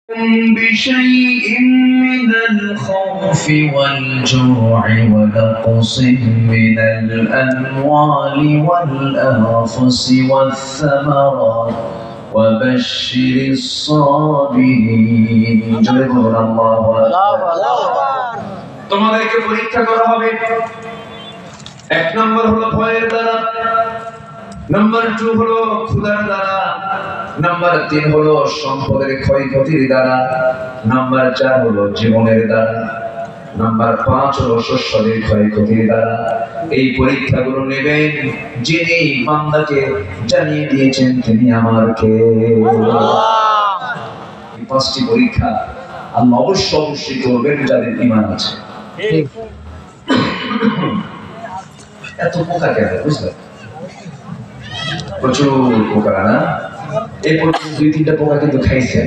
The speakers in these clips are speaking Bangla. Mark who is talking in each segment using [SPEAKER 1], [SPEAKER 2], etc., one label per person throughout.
[SPEAKER 1] بشيء من الخوف والجوع ونقص من الأموال والأنفس والثمرات وبشر الصابرين جزاكم الله তোমাদেরকে পরীক্ষা করা হবে এক নম্বর হলো ভয়ের দ্বারা নাম্বার 2 হলো ক্ষুধার দ্বারা নাম্বার 3 হলো সম্পদের ক্ষয়ক্ষতির দ্বারা নাম্বার 4 হলো জীবনের দ্বারা নাম্বার 5 হলো শস্যের ক্ষয়ক্ষতির দ্বারা এই পরীক্ষাগুলো নেবেন যিনি বান্দাকে জানিয়ে দিয়েছেন তিনি আমার কে আল্লাহ। এই পাঁচটি পরীক্ষা আল্লাহ অবশ্যই করবেন যাদের ঈমান আছে। ঠিক এত পোকা কেন বুঝলেন প্রচুর পোকা না এই পর্যন্ত 2-3টা পোকা কিন্তু খাইছে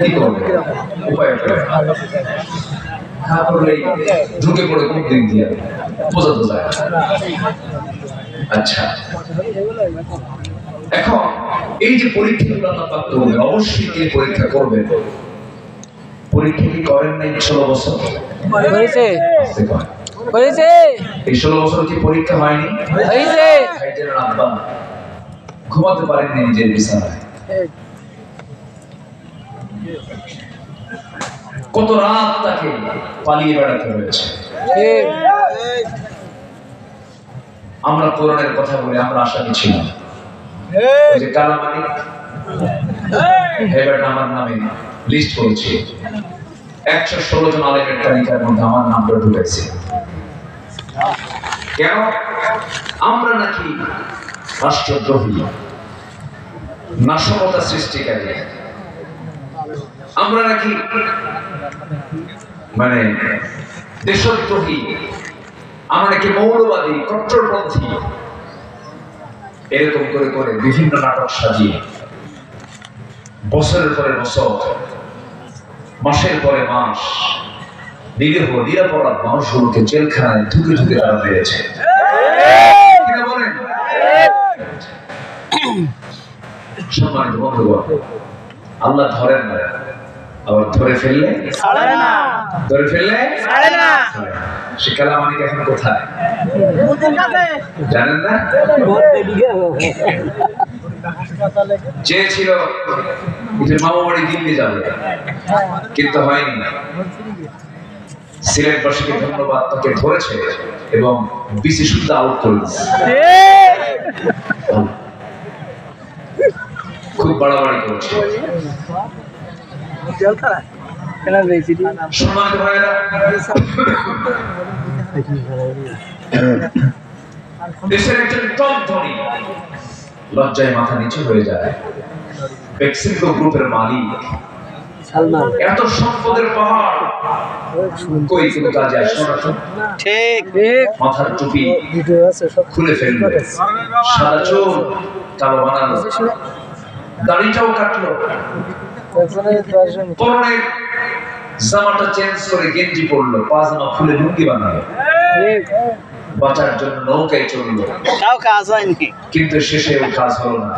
[SPEAKER 1] কি করবে উপায় ঢুকে পড়ে কোন দিন দিয়ে বোঝা তো যায়। আচ্ছা এখন এই যে পরীক্ষাগুলো আল্লাহ পাক করবেন অবশ্যই এই পরীক্ষা করবেন। পরীক্ষা কি করেন নাই 16 বছর হয়েছে হয়েছে এই 16 বছর কি পরীক্ষা হয়নি হয়েছে ভাইদের আব্বা ঘুমাতে পারেননি নিজের বিছানায় কত রাত তাকে পালিয়ে বেড়াতে হয়েছে। আমরা কোরআনের কথা বলে আমরা আশাকে ছিলাম ওই যে কালামানি এবার আমার নামে লিস্ট করেছে 116 জন আলেমের তালিকার মধ্যে আমার নামটা ঢুকেছে। কেন আমরা নাকি রাষ্ট্রদ্রোহী নাশকতা সৃষ্টিকারী আমরা নাকি মানে দেশদ্রোহী আমরা নাকি মৌলবাদী কট্টরপন্থী এরকম করে করে বিভিন্ন নাটক সাজিয়ে বছরের পরে বছর মাসের পরে মাস নিরপরাধ মানুষগুলোকে জেলখানায় ঢুকে ঢুকে তারা দিয়েছে। সম্মানিত বন্ধুগণ আল্লাহ ধরেন না আবার ধরে ফেললে সে কালামানিক এখন কোথায় জানেন না? চেয়েছিল মামা বাড়ি দিল্লি যাবে কিন্তু হয়নি। সিলেটবাসীকে ধন্যবাদ তাকে ধরেছে এবং বিসি শুদ্ধ আউট করে দিচ্ছে। খুব বাড়াবাড়ি করেছে। সম্মানিত ভাইয়েরা দেশের একজন টপ ধনী লজ্জায় মাথা নিচু হয়ে যায় বেক্সিমকো গ্রুপের মালিক এত সম্পদের পাহাড় কই কোনো কাজে আসে না। ঠিক মাথার টুপি খুলে ফেললো সাদা চুল কালো বানালো দাড়িটাও কাটলো পরনের জামাটা চেঞ্জ করে গেঞ্জি পরলো পাজামা খুলে লুঙ্গি বানালো বাঁচার জন্য নৌকায় চললো কিন্তু শেষে কাজ হলো না।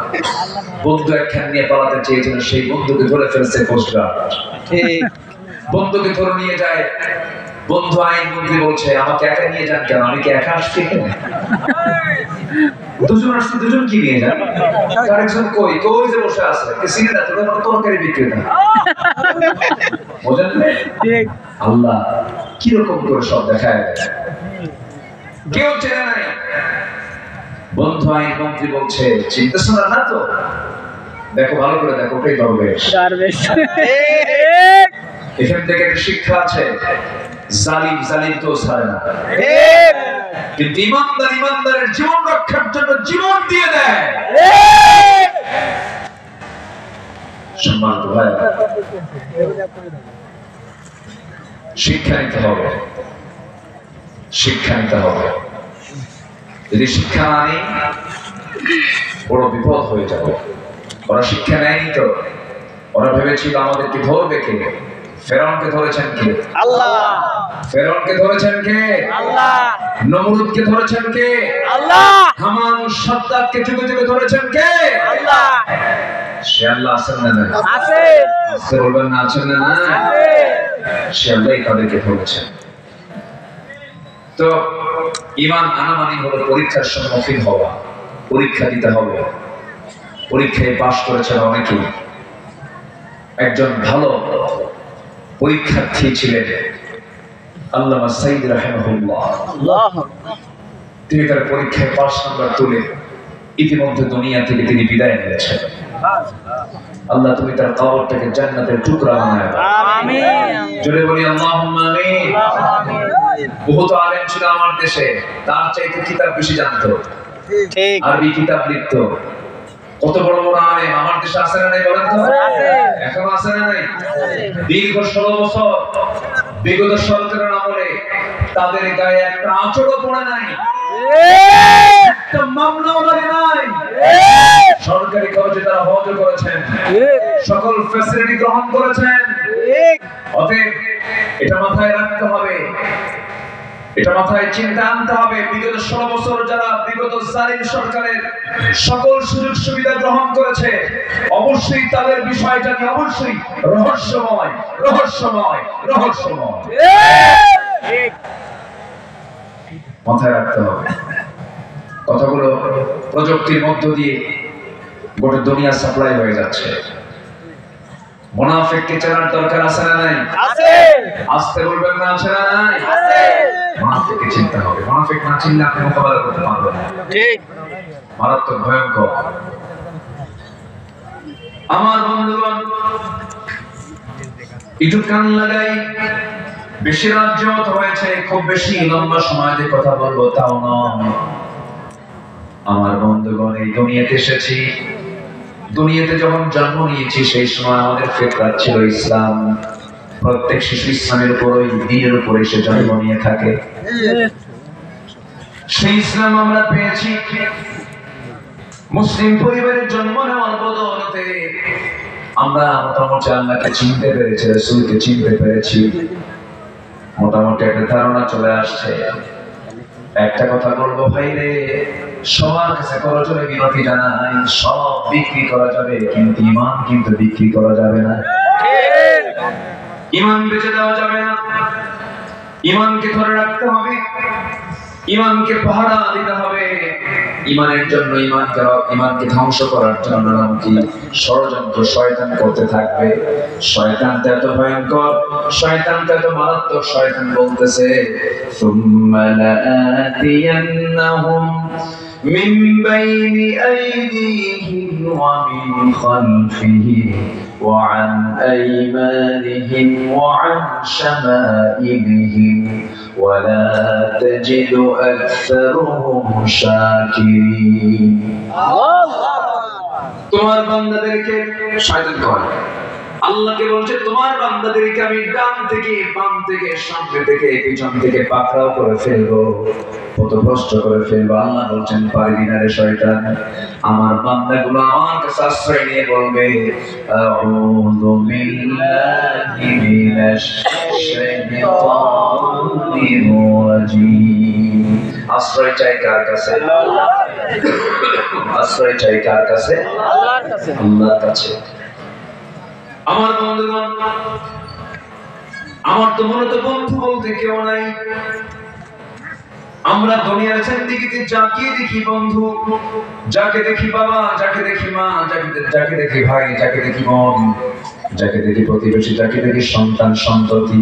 [SPEAKER 1] বন্ধু একখান নিয়ে পালাতে চেয়েছিল সেই বন্ধুকে ধরে ফেলছে কোস্টগার্ড। বন্ধুকে ধরে নিয়ে যায় বন্ধু আইনমন্ত্রী বলছে আমাকে একা নিয়ে যান কেন আমি কি একা আসছি দুজন আসছে দুজন কি নিয়ে যান আরেকজন কই কই যে বসে আছে সিনে না তোদের মতো তরকারি বিক্রেতা বোঝেন আল্লাহ কিরকম করে সব দেখায় কেউ চেনে নাই। বন্ধু আইনমন্ত্রী বলছে চিন্তা শোনা না তো দেখো ভালো করে দেখো ওটাই দরবেশ। এখান থেকে একটা শিক্ষা আছে জালিম তো ছাড়ে না কিন্তু ইমানদারের জীবন রক্ষার জন্য জীবন দিয়ে দেয়। সম্মানিত ভাই শিক্ষা নিতে হবে যদি শিক্ষা না নেই বড় বিপদ হয়ে যাবে। ওরা শিক্ষা নেয়নি তো ওরা ভেবেছিল আমাদেরকে ধরবে কে ফেরাউনকে ধরেছেন কে আল্লাহ ফেরাউনকে ধরেছেন কে?
[SPEAKER 2] আল্লাহ।
[SPEAKER 1] নমরুদকে ধরেছেন কে?
[SPEAKER 2] আল্লাহ।
[SPEAKER 1] হামান সাদ্দাতকে যুগে যুগে ধরেছেন কে?
[SPEAKER 2] আল্লাহ।
[SPEAKER 1] সে আল্লাহ আছেন না নাই?
[SPEAKER 2] আছে।
[SPEAKER 1] আজকে বলবেন না আছেন না নাই?
[SPEAKER 2] আছে।
[SPEAKER 1] সে আল্লাহই তাদেরকে ধরেছেন। তো ঈমান আনা মানে হলো পরীক্ষার সম্মুখীন হওয়া, পরীক্ষা দিতে হবে। পরীক্ষায় পাশ করেছেন অনেকেই। একজন ভালো পরীক্ষার্থী ছিলেন আল্লামা সাইদ রাহিমাহুল্লাহ। তিনি তার পরীক্ষায় পাশ নাম্বার তুলে ইতিমধ্যে দুনিয়া থেকে তিনি বিদায় নিয়েছেন। আল্লাহ তুমি তার কবরটাকে জান্নাতের টুকরা বানায় দাও।
[SPEAKER 2] আমিন।
[SPEAKER 1] জোরে বলি আল্লাহুম্মা আমিন। বহুত আলেম ছিল আমার দেশে, তার চাইতে কিতাব বেশি জানতো,
[SPEAKER 2] ঠিক।
[SPEAKER 1] আরবি কিতাব লিখতো। কত বড় বড় আলেম আমার দেশে আছে না নাই বলেন তো?
[SPEAKER 2] আছে।
[SPEAKER 1] এখন আছে না নাই? দীর্ঘ 16 বছর বিগত সরকারের আমলে তাদের গায়ে একটা আঁচড়ও পড়ে নাই, একটা মামলাও লাগে নাই। সরকারি খরচে তারা হজ করেছেন, সকল ফ্যাসিলিটি গ্রহণ করেছেন। অতএব এটা মাথায় রাখতে হবে, এটা মাথায় চিন্তা আনতে হবে। বিগত 16 বছর যারা বিগত জালিম সরকারের সকল সুযোগ সুবিধা গ্রহণ করেছে, অবশ্যই তাদের বিষয়টা নিয়ে অবশ্যই রহস্যময় রহস্যময় রহস্যময় মাথায় রাখতে হবে। কথাগুলো প্রযুক্তির মধ্য দিয়ে গোটা দুনিয়া সাপ্লাই হয়ে যাচ্ছে। মুনাফিককে চেনার দরকার আছে না নাই?
[SPEAKER 2] আছে।
[SPEAKER 1] আসতে বলবেন না আছে না নাই?
[SPEAKER 2] আছে।
[SPEAKER 1] মুনাফিককে চিনতে হবে। মুনাফিক না চিনলে আপনি মোকাবেলা করতে পারবেন না।
[SPEAKER 2] ঠিক।
[SPEAKER 1] মারাত্মক ভয়ঙ্কর। আমার বন্ধুগণ, একটু কান লাগাই। বেশি রাজ্য হয়েছে, খুব বেশি লম্বা সময় দিয়ে কথা বলবো তাও নয়। আমার বন্ধুগণ, এই দুনিয়াতে এসেছি, দুনিয়াতে যখন জন্ম নিয়েছি সেই সময় আমাদের ফিতরাত ছিল ইসলাম। প্রত্যেক শিশু ইসলামের উপরই, দ্বীনের উপরে সে জন্ম নিয়ে থাকে। সেই ইসলাম আমরা পেয়েছি মুসলিম পরিবারের জন্ম নেওয়ার বদৌলতে। আমরা মোটামুটি আল্লাহকে চিনতে পেরেছি, রাসূলকে চিনতে পেরেছি, মোটামুটি একটা ধারণা চলে আসছে। একটা কথা বলবো ভাই রে, সবার কাছে করজোরে বিনতি জানাই, সব বিক্রি করা যাবে কিন্তু ঈমান কিন্তু বিক্রি করা যাবে না। ঈমান বেচে দেওয়া যাবে না। ঈমানকে ধরে রাখতে হবে, ঈমানকে পাহারা দিতে হবে। ঈমানের জন্য, ঈমানকে ধ্বংস করার জন্য নাকি ষড়যন্ত্র শয়তান করতে থাকবে। শয়তানটা এত ভয়ঙ্কর, শয়তানটা এত মারাত্মক। শয়তান বলতেছে সুম্মা লাআতিয়ান্নাহুম মিন বাইনি আইদিহিম ওয়া মিন খালফিহিম ওয়া আন আইমানিহিম ওয়া আন শামাইলিহিম ওয়া লা তাজিদু আকসারুহুম শাকিরিন। তোমার বান্দাদেরকে শয়তান কয়, আল্লাহকে বলছে তোমার বান্দাদেরকে আমি ডান থেকে বাম থেকে সামনে থেকে পিছন থেকে পাকড়াও করে ফেলবো, পথভ্রষ্ট করে ফেলবো। আল্লাহ বলছেন পারবি না রে শয়তান। আমার বান্দাগুলো আমার কাছে আশ্রয় নিয়ে বলবে আউযু বিল্লাহি মিনাশ শাইতানির রাজীম। আশ্রয় চাই কার কাছে? আশ্রয় চাই কার কাছে?
[SPEAKER 2] আল্লাহর কাছে।
[SPEAKER 1] আল্লাহর কাছে। আমার বন্ধুগণ, আমার তো মূলত বন্ধু বলতে কেউ নাই। আমরা দুনিয়ার জিন্দেগিতে যাকে দেখি বন্ধু, যাকে দেখি বাবা, যাকে দেখি মা, যাকে দেখি ভাই, যাকে দেখি বোন, যাকে দেখি প্রতিবেশী, যাকে দেখি সন্তান সন্ততি,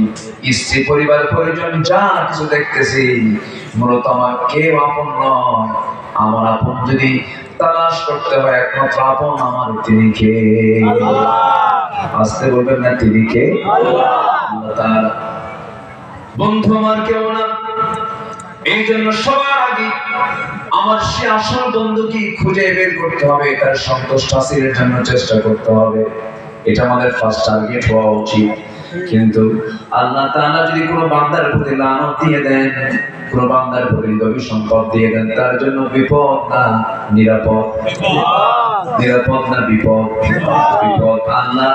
[SPEAKER 1] স্ত্রী, পরিবার, পরিজন, যা কিছু দেখতেছি মূলত আমার কেউ আপন নয়। আমার আপন যদি তালাশ করতে হয়, একমাত্র আপন আমার তিনি কে? আসতে বলবেন না তিনি কে? আল্লাহ তাআলা। বন্ধু আমার কেউ না। এই জন্য সবার আগে আমার সে আসল বন্ধুকে খুঁজে বের করতে হবে, তার সন্তুষ্ট হাসিলের জন্য চেষ্টা করতে হবে। এটা আমাদের ফার্স্ট টার্গেট হওয়া উচিত। কিন্তু আল্লাহ তাআলা যদি কোনো বান্দার প্রতি লানত দিয়ে দেন, কোনো বান্দার প্রতি দবি সম্পদ দিয়ে দেন, তার জন্য বিপদ না নিরাপদ? নিরাপদ না বিপদ? বিপদ। আল্লাহ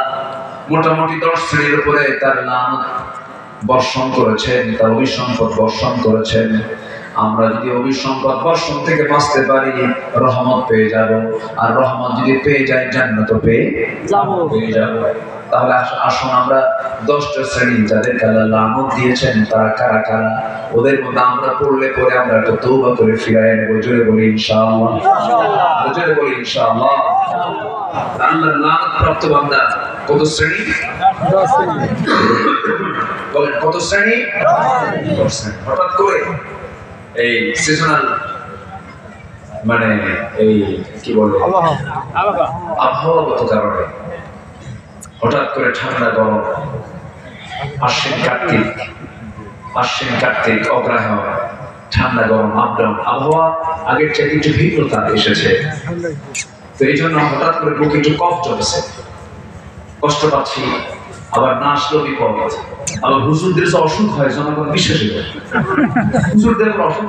[SPEAKER 1] মোটামুটি 10 শ্রেণীর উপরে তার লানত বর্ষণ করেছেন, তার অভিসম্পদ বর্ষণ করেছেন। আমরা যদি অভিসম্পদ বর্ষণ থেকে বাঁচতে পারি রহমত পেয়ে যাব, আর রহমত যদি পেয়ে যাই জান্নাত পেয়ে যাব। তাহলে আসুন আমরা 10টা শ্রেণী যাদেরকে আল্লাহ লানত দিয়েছেন তারা কারা কারা, ওদের মধ্যে আমরা পড়লে পরে আমরা একটু তওবা করে ফিরায় নেব। জোরে বলি ইনশাআল্লাহ, জোরে বলি ইনশাআল্লাহ। আল্লাহর লানত প্রাপ্ত বান্দা কত শ্রেণী?
[SPEAKER 2] 10 শ্রেণী।
[SPEAKER 1] বলেন কত শ্রেণী? 10 শ্রেণী। হঠাৎ করে এই সিজনাল মানে এই কি বলে আবহাওয়াগত কারণে হঠাৎ করে ঠান্ডা গরম, আশ্বিন কার্তিক অগ্রহায়ণ, ঠান্ডা গরম আপ ডাউন আবহাওয়া আগের চাইতে একটু ভিন্নতা এসেছে। তো এই জন্য হঠাৎ করে বুকে একটু কফ চলেছে, কষ্ট পাচ্ছি, আবার না আসলেও বিপদ। আবার হুজুরদের যে অসুখ হয় জনগণ বিশ্বাসই করে, হুজুরদের অসুখ